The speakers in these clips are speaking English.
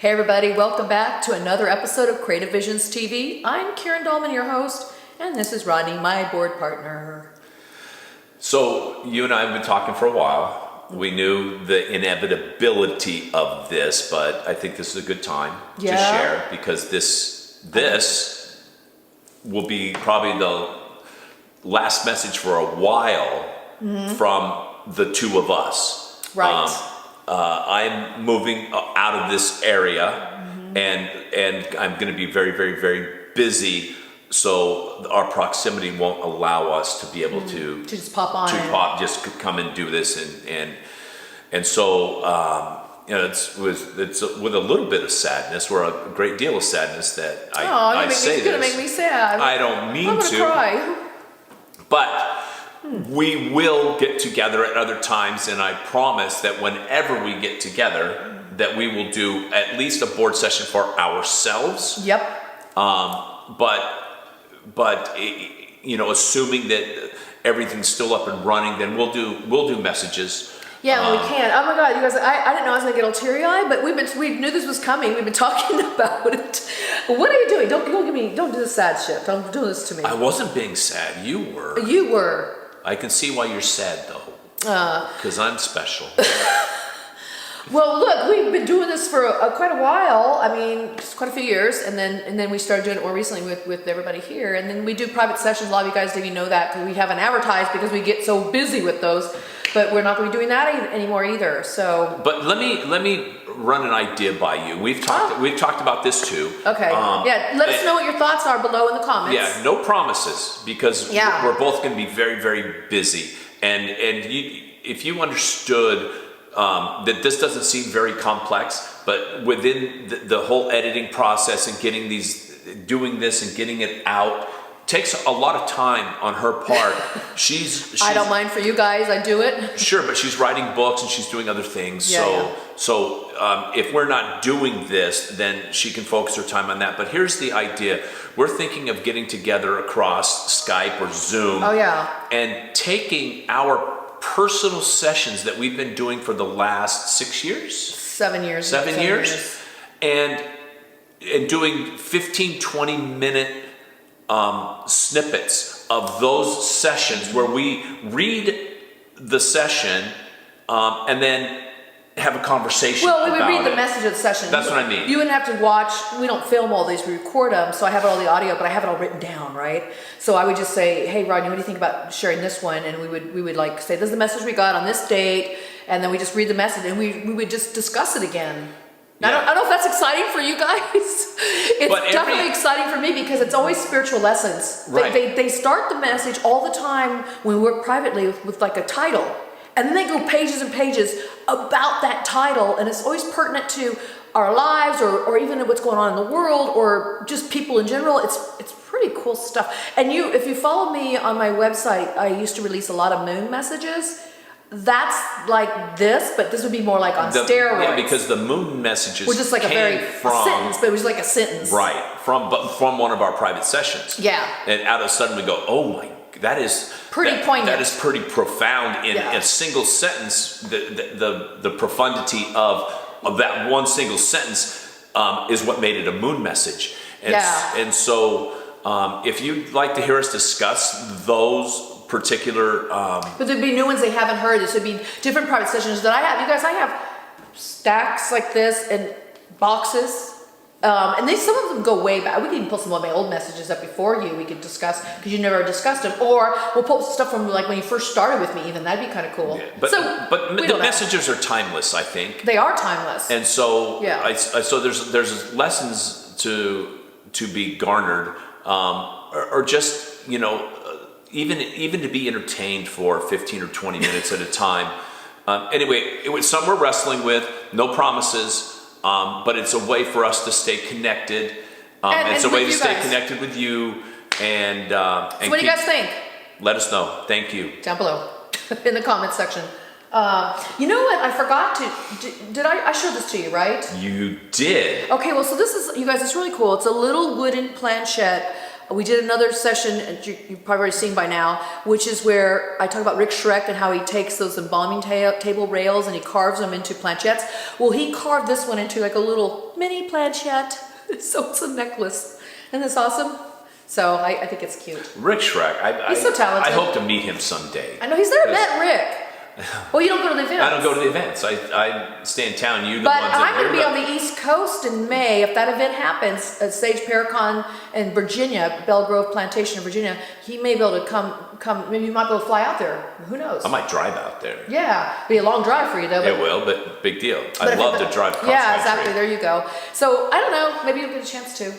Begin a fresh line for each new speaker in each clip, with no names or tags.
Hey everybody, welcome back to another episode of Creative Visions TV. I'm Karen Dahlman, your host, and this is Rodney, my board partner.
So you and I have been talking for a while. We knew the inevitability of this, but I think this is a good time to share because this will be probably the last message for a while from the two of us.
Right.
I'm moving out of this area, and I'm going to be very, very, very busy. So our proximity won't allow us to be able to
just pop on,
just come and do this, and so it's with a little bit of sadness, or a great deal of sadness that I say this.
You're gonna make me sad.
I don't mean
I'm gonna cry.
But we will get together at other times, and I promise that whenever we get together, that we will do at least a board session for ourselves.
Yep.
But assuming that everything's still up and running, then we'll do messages.
Yeah, we can. Oh my God, you guys! I didn't know I was gonna get all teary-eyed, but we knew this was coming. We've been talking about it. What are you doing? Don't do this sad shit. Don't do this to me.
I wasn't being sad. You were.
You were.
I can see why you're sad though. Because I'm special.
Well, look, we've been doing this for quite a while. I mean, just quite a few years, and then we started doing it more recently with everybody here. And then we do private sessions. A lot of you guys didn't even know that because we haven't advertised because we get so busy with those. But we're not going to be doing that anymore either. So. But
let me run an idea by you. We've talked about this too.
Okay. Let us know what your thoughts are below in the comments.
Yeah, no promises because we're both going to be very, very busy. And if you understood that this doesn't seem very complex, but within the whole editing process and doing this and getting it out takes a lot of time on her part. She's
I don't mind for you guys. I do it.
Sure, but she's writing books and she's doing other things. So if we're not doing this, then she can focus her time on that. But here's the idea. We're thinking of getting together across Skype or Zoom.
Oh, yeah.
And taking our personal sessions that we've been doing for the last 6 years?
7 years.
7 years. And doing 15, 20 minute snippets of those sessions where we read the session and then have a conversation about it.
Well, we read the message of the session.
That's what I mean.
You wouldn't have to watch. We don't film all these. We record them. So I have all the audio, but I have it all written down, right? So I would just say, hey, Rodney, what do you think about sharing this one? And we would like say, this is the message we got on this date. And then we just read the message and we would just discuss it again. Yeah. I don't know if that's exciting for you guys. It's definitely exciting for me because it's always spiritual lessons.
Right.
They start the message all the time when we work privately with like a title. And then they go pages and pages about that title. And it's always pertinent to our lives or even what's going on in the world or just people in general. It's pretty cool stuff. And if you follow me on my website, I used to release a lot of moon messages. That's like this, but this would be more like on steroids.
Yeah, because the moon messages
were just like a sentence, but it was like a sentence.
Right, from one of our private sessions.
Yeah.
And out of a sudden we go, oh my, that is
pretty poignant.
That is pretty profound in a single sentence. The profundity of that one single sentence is what made it a moon message. And so if you'd like to hear us discuss those particular
but there'd be new ones they haven't heard. This would be different private sessions that I have. You guys, I have stacks like this and boxes and some of them go way back. We can even pull some of my old messages up before we could discuss because you never discussed them, or we'll pull stuff from like when you first started with me. Even that'd be kind of cool.
But the messages are timeless. I think they are timeless, and so so there's lessons to be garnered or just even to be entertained for 15 or 20 minutes at a time. Anyway, it was something we're wrestling with, no promises, but it's a way for us to stay connected. It's a way to stay connected with you. And
so what do you guys think?
Let us know. Thank you.
Down below in the comments section. You know what? I forgot to, did I showed this to you, right?
You did.
Okay, well, so this is, you guys, it's really cool. It's a little wooden planchette. We did another session, you've probably already seen by now, which is where I talk about Rick Schreck and how he takes those embalming table rails and he carves them into planchettes. Well, he carved this one into like a little mini planchette. So it's a necklace. Isn't this awesome? So I think it's cute.
Rick Schreck.
He's so talented.
I hope to meet him someday.
I know, he's never met Rick. Well, you don't go to the events.
I don't go to the events. I stay in town. You,
but I'm going to be on the East Coast in May. If that event happens at Sage Paracon in Virginia, Belle Grove Plantation in Virginia, he may be able to come. Maybe you might be able to fly out there. Who knows?
I might drive out there.
Yeah, be a long drive for you though.
It will, but big deal. I love to drive cross
Yeah,
country.
exactly. There you go. So I don't know. Maybe you'll get a chance to.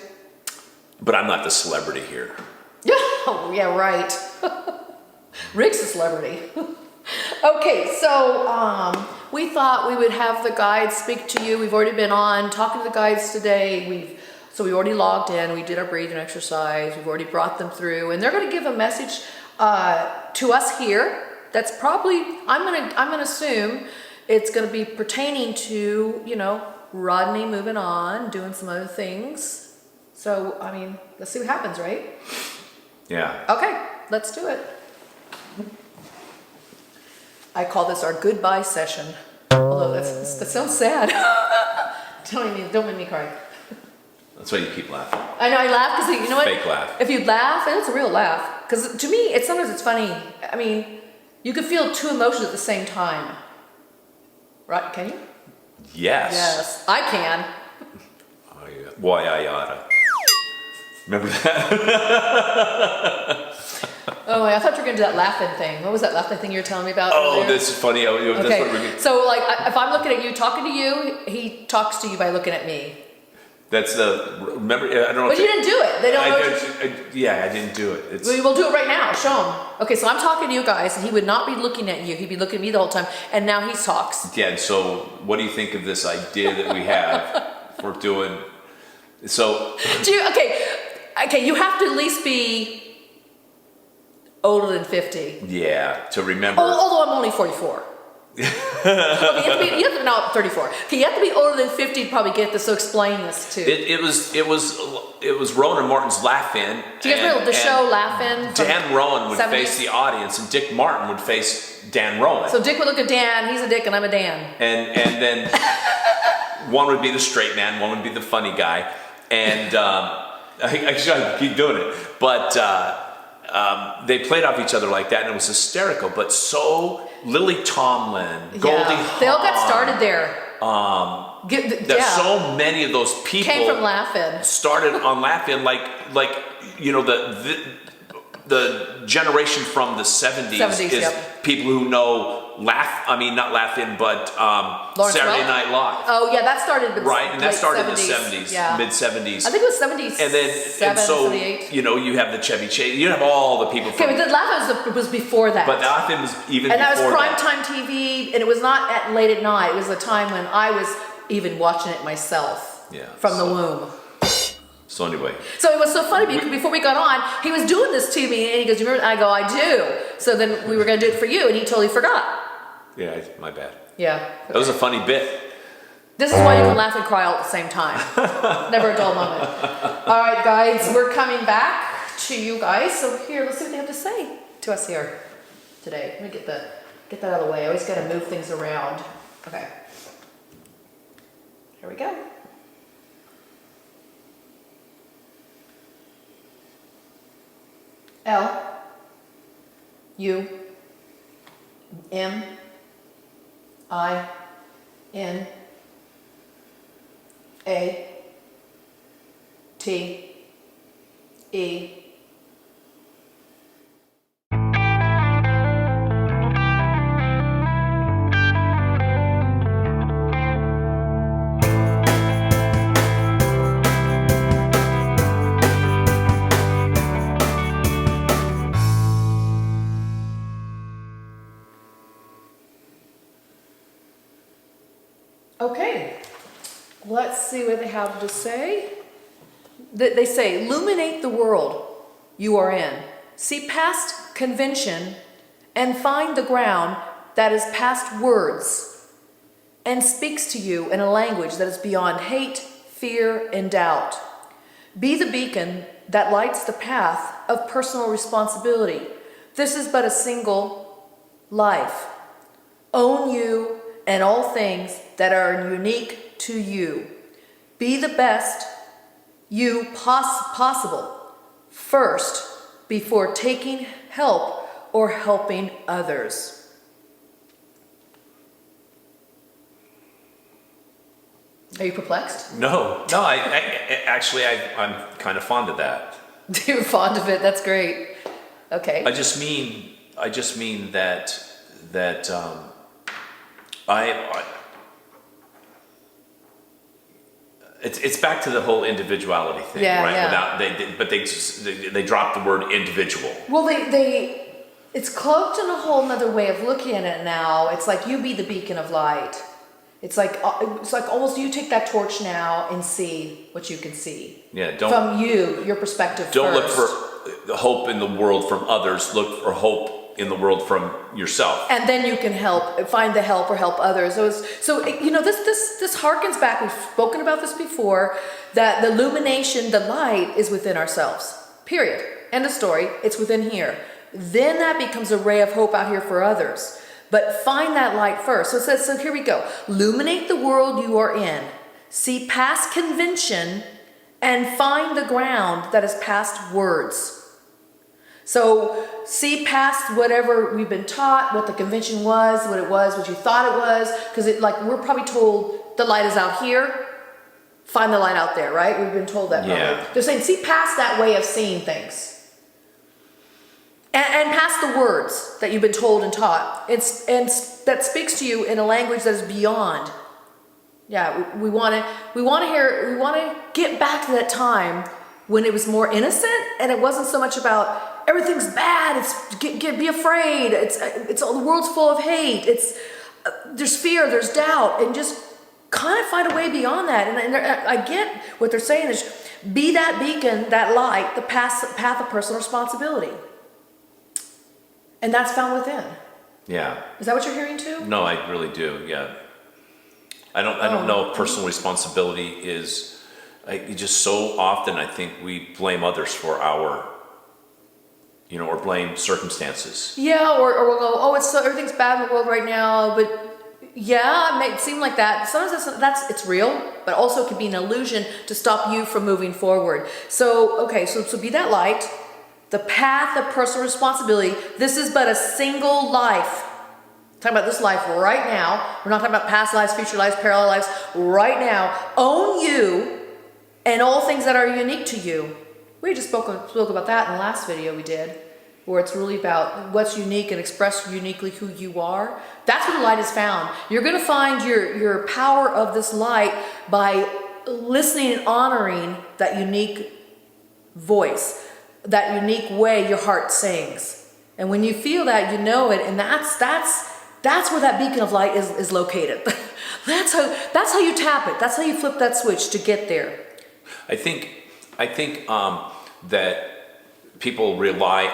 But I'm not the celebrity here.
Yeah. Oh, yeah. Right. Rick's a celebrity. Okay, so we thought we would have the guides speak to you. We've already been on talking to the guides today. We already logged in. We did our breathing exercise. We've already brought them through, and they're going to give a message to us here. That's probably I'm gonna assume it's going to be pertaining to Rodney moving on, doing some other things. So I mean, let's see what happens, right?
Yeah.
Okay, let's do it. I call this our goodbye session. Although that sounds sad. Don't make me cry.
That's why you keep laughing.
I know, I laugh because you know what?
Fake laugh.
If you laugh, and it's a real laugh. Because to me, sometimes it's funny. I mean, you can feel two emotions at the same time. Right? Can you?
Yes.
Yes, I can.
Oh, yeah. Why I oughta. Remember that?
Oh, I thought you were going to do that laughing thing. What was that laughing thing you were telling me about
Oh,
earlier?
this is funny.
Okay.
That's what we're
So, like, if I'm looking at you, talking to you, he talks to you by looking at me.
That's remember, I don't know.
But you didn't do it. They don't know.
I didn't do it.
We'll do it right now. Show him. Okay, so I'm talking to you guys, and he would not be looking at you. He'd be looking at me the whole time, and now he talks.
Yeah, and so what do you think of this idea that we have for doing, so. Okay, you have to at least be older than 50. Yeah, to remember.
Although I'm only 44. Okay, you have to no, 34. Okay, you have to be older than 50 to probably get this. So explain this too.
It was Rowan and Martin's Laugh-In.
Do you guys remember the show Laugh-In?
Dan Rowan would
70s?
face the audience, and Dick Martin would face Dan Rowan.
So Dick would look at Dan. He's a Dick, and I'm a Dan.
And then one would be the straight man, one would be the funny guy, and I keep doing it, but. They played off each other like that, and it was hysterical. But so Lily Tomlin, Goldie Hawn,
they all got started there.
There's so many of those people
came from Laugh-In.
Started on Laugh-In, like the generation from the 70s is people who know not Laugh-In, but Saturday Night Live.
Oh yeah, that started
and that started
70s.
In the 70s, mid-70s.
I think it was 70s.
And then so
78.
You have the Chevy Chase, you have all the people.
Okay, but the Laugh-In was before that.
But Laugh-In was even before that.
And that was primetime TV, and it was not late at night. It was a time when I was even watching it myself.
Yeah.
From the womb.
So anyway.
So it was so funny because before we got on, he was doing this to me, and he goes, "You remember?" I go, "I do." So then we were going to do it for you, and he totally forgot.
Yeah, my bad.
Yeah. Okay.
That was a funny bit.
This is why you can laugh and cry all at the same time. Never a dull moment. All right, guys, we're coming back to you guys. So here, let's see what they have to say to us here today. Let me get that out of the way. I always got to move things around. Okay. Here we go. L U M I N A T E Okay, let's see what they have to say. They say, illuminate the world you are in. See past convention and find the ground that is past words and speaks to you in a language that is beyond hate, fear, and doubt. Be the beacon that lights the path of personal responsibility. This is but a single life. Own you and all things that are unique to you. Be the best you possible first before taking help or helping others. Are you perplexed?
No. I'm kind of fond of that.
You're fond of it. That's great. Okay.
I just mean that it's back to the whole individuality thing, right?
Yeah.
They dropped the word individual.
Well, it's cloaked in a whole nother way of looking at it now. It's like you be the beacon of light. It's like almost you take that torch now and see what you can see.
Yeah,
from your perspective.
Don't look for hope in the world from others. Look for hope in the world from yourself.
And then you can find the help or help others. So this harkens back. We've spoken about this before. That the illumination, the light, is within ourselves. Period. End of story. It's within here. Then that becomes a ray of hope out here for others. But find that light first. So it says, so here we go. Illuminate the world you are in. See past convention and find the ground that is past words. So see past whatever we've been taught, what the convention was, what you thought it was. Because we're probably told the light is out here. Find the light out there, right? We've been told that probably.
Yeah.
They're saying see past that way of seeing things. And past the words that you've been told and taught. That speaks to you in a language that is beyond. Yeah, we want to get back to that time when it was more innocent and it wasn't so much about everything's bad. Be afraid. It's all the world's full of hate. There's fear. There's doubt, and just kind of find a way beyond that. And I get what they're saying is be that beacon, that light, the path of personal responsibility. And that's found within.
Yeah.
Is that what you're hearing too?
No, I really do. Yeah. I don't know if personal responsibility is. Just so often I think we blame others for our, or blame circumstances.
Yeah, or we'll go, everything's bad in the world right now, but yeah, it may seem like that. Sometimes it's real, but also it can be an illusion to stop you from moving forward. So be that light. The path of personal responsibility. This is but a single life. Talking about this life right now. We're not talking about past lives, future lives, parallel lives. Right now. Own you and all things that are unique to you. We just spoke about that in the last video we did, where it's really about what's unique and express uniquely who you are. That's where the light is found. You're going to find your power of this light by listening and honoring that unique voice. That unique way your heart sings. And when you feel that, you know it, and that's where that beacon of light is located. That's how you tap it. That's how you flip that switch to get there.
I think that people rely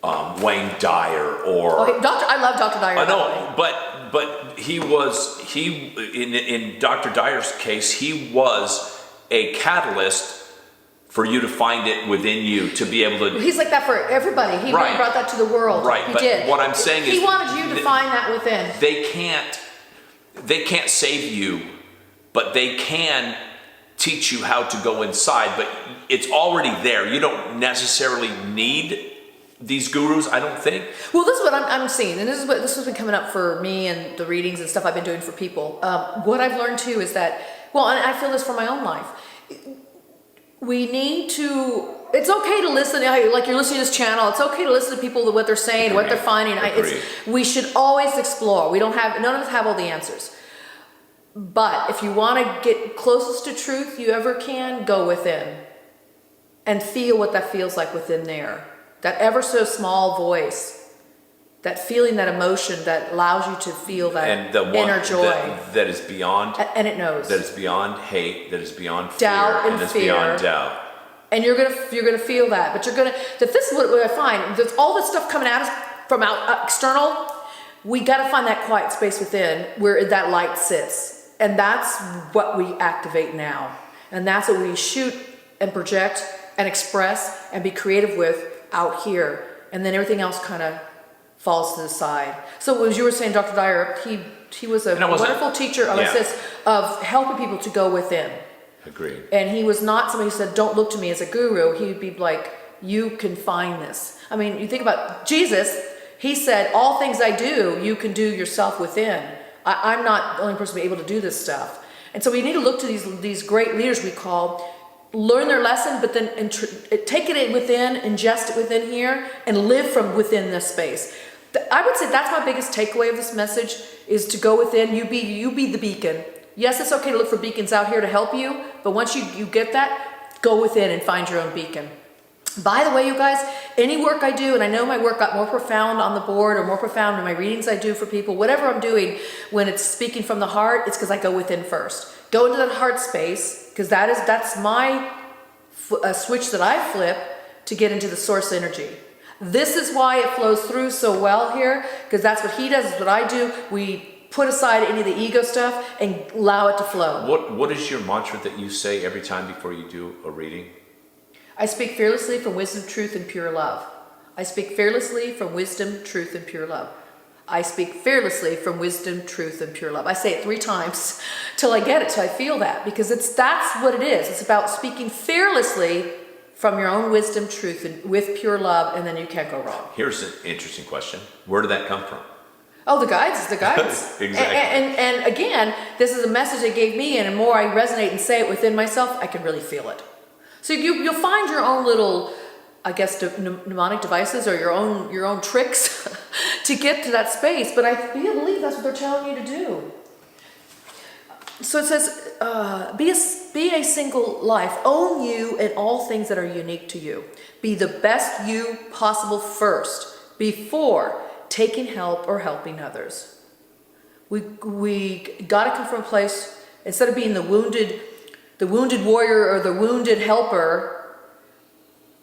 on Wayne Dyer or
I love Dr. Dyer.
I know, but in Dr. Dyer's case, he was a catalyst for you to find it within you to be able to.
He's like that for everybody. He really brought that to the world.
Right.
He did.
What I'm saying is,
he wanted you to find that within.
They can't save you, but they can teach you how to go inside. But it's already there. You don't necessarily need these gurus, I don't think.
Well, this is what I'm seeing, and this has been coming up for me and the readings and stuff I've been doing for people. What I've learned too is that, and I feel this for my own life. We need to. It's okay to listen. Like you're listening to this channel. It's okay to listen to people, what they're saying, what they're finding. We should always explore. None of us have all the answers. But if you want to get closest to truth you ever can, go within and feel what that feels like within there. That ever so small voice. That feeling, that emotion that allows you to feel that inner joy.
That is beyond.
And it knows.
That is beyond hate, that is beyond fear,
doubt and
it's
fear.
Beyond doubt.
And you're gonna feel that. But this is what I find. There's all this stuff coming at us from external. We gotta find that quiet space within where that light sits. And that's what we activate now. And that's what we shoot and project and express and be creative with out here. And then everything else kind of falls to the side. So as you were saying, Dr. Dyer, he was a wonderful teacher of helping people to go within.
Agreed.
And he was not somebody who said, don't look to me as a guru. He'd be like, you can find this. I mean, you think about Jesus, he said, all things I do, you can do yourself within. I'm not the only person to be able to do this stuff. And so we need to look to these great leaders we call, learn their lesson, but then take it in within, ingest it within here, and live from within this space. I would say that's my biggest takeaway of this message, is to go within. You be the beacon. Yes, it's okay to look for beacons out here to help you, but once you get that, go within and find your own beacon. By the way, you guys, any work I do, and I know my work got more profound on the board or more profound in my readings I do for people, whatever I'm doing, when it's speaking from the heart, it's because I go within first. Go into that heart space, because that's my switch that I flip to get into the source energy. This is why it flows through so well here, because that's what he does, is what I do. We put aside any of the ego stuff and allow it to flow.
What is your mantra that you say every time before you do a reading?
I speak fearlessly from wisdom, truth, and pure love. I speak fearlessly from wisdom, truth, and pure love. I speak fearlessly from wisdom, truth, and pure love. I say it 3 times till I get it, till I feel that, because that's what it is. It's about speaking fearlessly from your own wisdom, truth, and with pure love, and then you can't go wrong.
Here's an interesting question. Where did that come from?
Oh, the guides.
Exactly.
And again, this is a message they gave me, and the more I resonate and say it within myself, I can really feel it. So you'll find your own little, I guess, mnemonic devices or your own tricks to get to that space. But I believe that's what they're telling you to do. So it says, be a single life. Own you and all things that are unique to you. Be the best you possible first, before taking help or helping others. We got to come from a place, instead of being the wounded warrior or the wounded helper.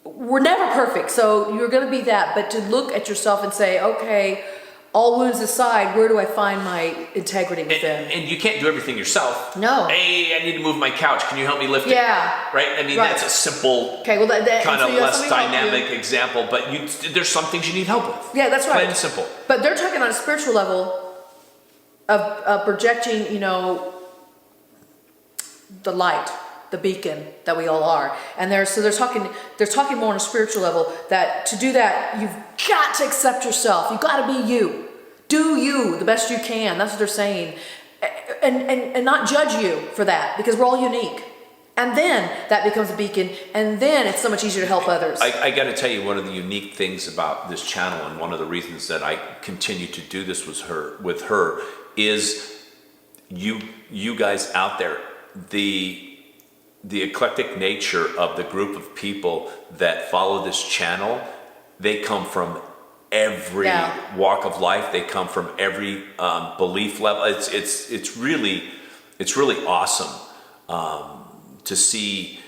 We're never perfect, so you're going to be that. But to look at yourself and say, okay, all wounds aside, where do I find my integrity within?
And you can't do everything yourself.
No.
Hey, I need to move my couch. Can you help me lift it?
Yeah.
Right? I mean, that's a simple, kind of less dynamic example, but there's some things you need help with.
Yeah, that's right.
Plain and simple.
But they're talking on a spiritual level of projecting, the light, the beacon that we all are. And they're talking more on a spiritual level, that to do that, you've got to accept yourself. You've got to be you. Do you the best you can. That's what they're saying. And not judge you for that, because we're all unique. And then that becomes a beacon, and then it's so much easier to help others.
I got to tell you, one of the unique things about this channel, and one of the reasons that I continue to do this with her is you guys out there, the eclectic nature of the group of people that follow this channel. They come from every walk of life. They come from every belief level. It's really awesome to see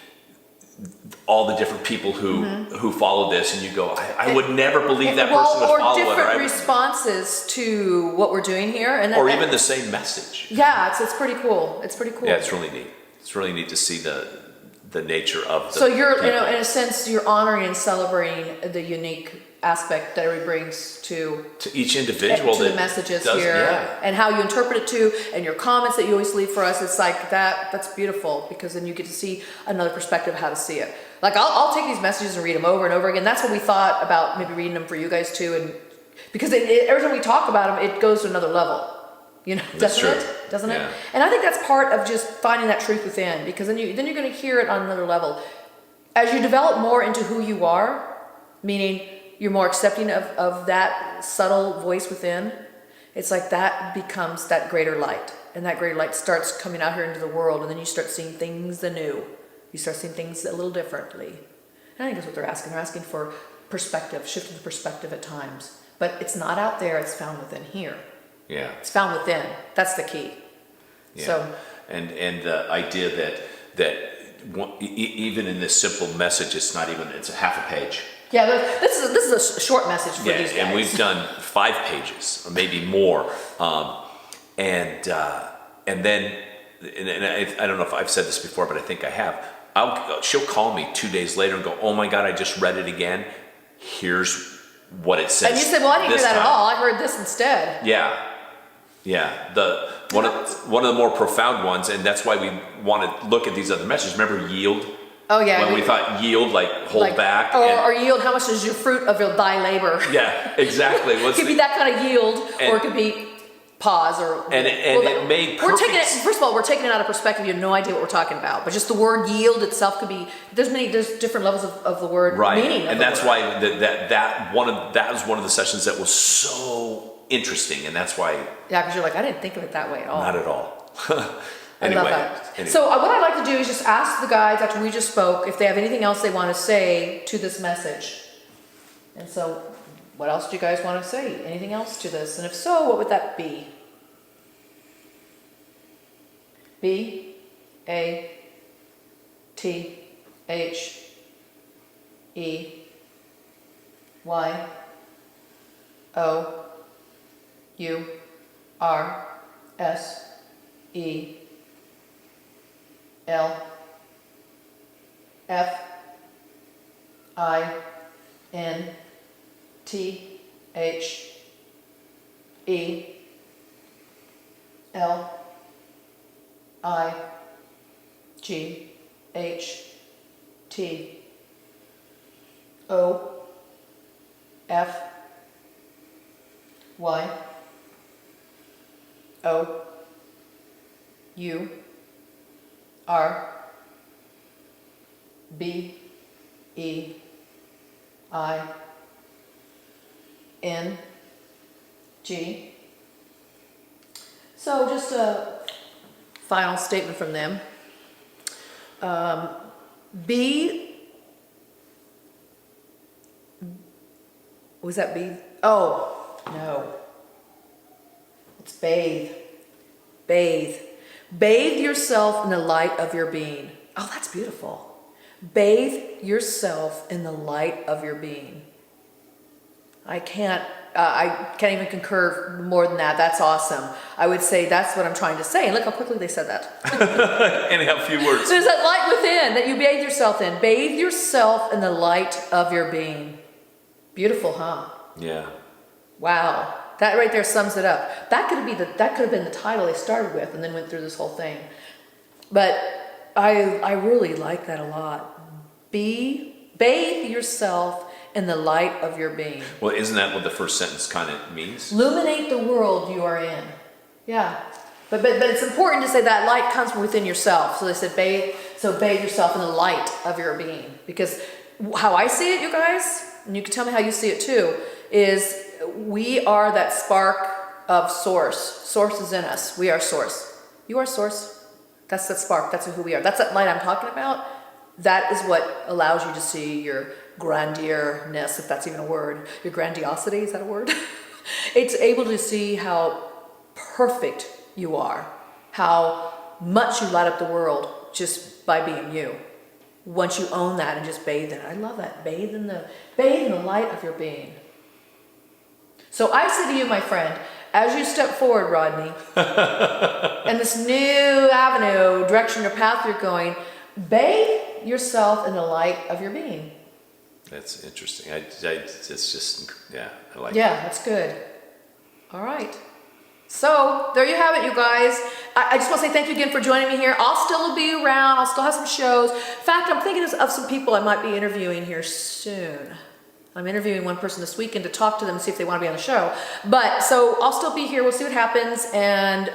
all the different people who follow this, and you go, I would never believe that person would follow it. Or
different responses to what we're doing here,
or even the same message.
Yeah, it's pretty cool. It's pretty cool.
Yeah, it's really neat. It's really neat to see the nature of the.
So you're, in a sense, you're honoring and celebrating the unique aspect that it brings to
each individual,
to the messages here, and how you interpret it too, and your comments that you always leave for us. It's like that's beautiful, because then you get to see another perspective of how to see it. Like I'll take these messages and read them over and over again. That's what we thought about, maybe reading them for you guys too, and because every time we talk about them, it goes to another level. Doesn't it? And I think that's part of just finding that truth within, because then you're going to hear it on another level. As you develop more into who you are, meaning you're more accepting of that subtle voice within, it's like that becomes that greater light. And that greater light starts coming out here into the world, and then you start seeing things anew. You start seeing things a little differently. And I think that's what they're asking. They're asking for perspective, shifting the perspective at times. But it's not out there, it's found within here.
Yeah.
It's found within. That's the key.
Yeah.
So,
and the idea that even in this simple message, it's a half a page.
Yeah, this is a short message for these guys.
And we've done 5 pages or maybe more, and then I don't know if I've said this before, but I think I have. She'll call me 2 days later and go, "Oh my God, I just read it again. Here's what it says."
And you said, "Well, I didn't hear that at all. I heard this instead."
Yeah. one of the more profound ones, and that's why we want to look at these other messages. Remember yield?
Oh yeah.
When we thought yield, like hold back.
Or yield, how much is your fruit of thy labor?
Yeah, exactly.
It could be that kind of yield, or it could be pause, or
it made
we're taking it. First of all, we're taking it out of perspective. You have no idea what we're talking about, but just the word yield itself could be. There's different levels of the word meaning.
And that's why that was one of the sessions that was so interesting, and that's why.
Yeah, because you're like, I didn't think of it that way at all.
Not at all.
Anyway, I love that. Anyway. So what I'd like to do is just ask the guys after we just spoke if they have anything else they want to say to this message. And so, what else do you guys want to say? Anything else to this? And if so, what would that be? B, A, T, H, E, Y, O, U, R, S, E, L, F, I, N, T, H, E, L, I, G, H, T, O, F, Y, O, U, R, B, E, I, N, G. So just a final statement from them. B, was that B? Oh, no. It's bathe. Bathe. Bathe yourself in the light of your being. Oh, that's beautiful. Bathe yourself in the light of your being. I can't even concur more than that. That's awesome. I would say that's what I'm trying to say. And look how quickly they said that.
Anyhow, a few words.
There's that light within that you bathe yourself in. Bathe yourself in the light of your being. Beautiful, huh?
Yeah.
Wow. That right there sums it up. That could have been the title they started with and then went through this whole thing. But I really like that a lot. Bathe yourself in the light of your being.
Well, isn't that what the first sentence kind of means?
Illuminate the world you are in. Yeah. But it's important to say that light comes from within yourself. So they said bathe yourself in the light of your being. Because how I see it, you guys, and you can tell me how you see it too, is we are that spark of source. Source is in us. We are source. You are source. That's that spark. That's who we are. That's that light I'm talking about. That is what allows you to see your grandeur-ness, if that's even a word. Your grandiosity, is that a word? It's able to see how perfect you are. How much you light up the world just by being you. Once you own that and just bathe in it. I love that. Bathe in the light of your being. So I say to you, my friend, as you step forward, Rodney, and this new avenue, direction or path you're going, bathe yourself in the light of your being.
That's interesting. It's just, I like it.
Yeah, that's good. All right. So there you have it, you guys. I just want to say thank you again for joining me here. I'll still be around. I'll still have some shows. In fact, I'm thinking of some people I might be interviewing here soon. I'm interviewing one person this weekend to talk to them and see if they want to be on the show. But so I'll still be here. We'll see what happens. And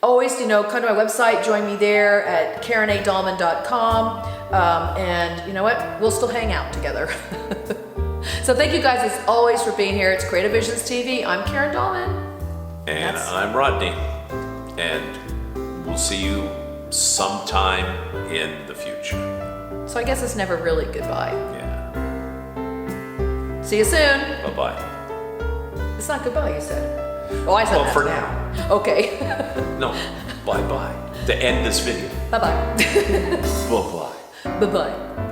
always, come to my website, join me there at KarenADahlman.com. And you know what? We'll still hang out together. So thank you guys as always for being here. It's Creative Visions TV. I'm Karen Dahlman.
And I'm Rodney. And we'll see you sometime in the future.
So I guess it's never really goodbye.
Yeah.
See you soon.
Bye-bye.
It's not goodbye, you said. Oh, I said that.
For now.
Okay.
No, bye-bye. To end this video.
Bye-bye.
Bye-bye.
Bye-bye.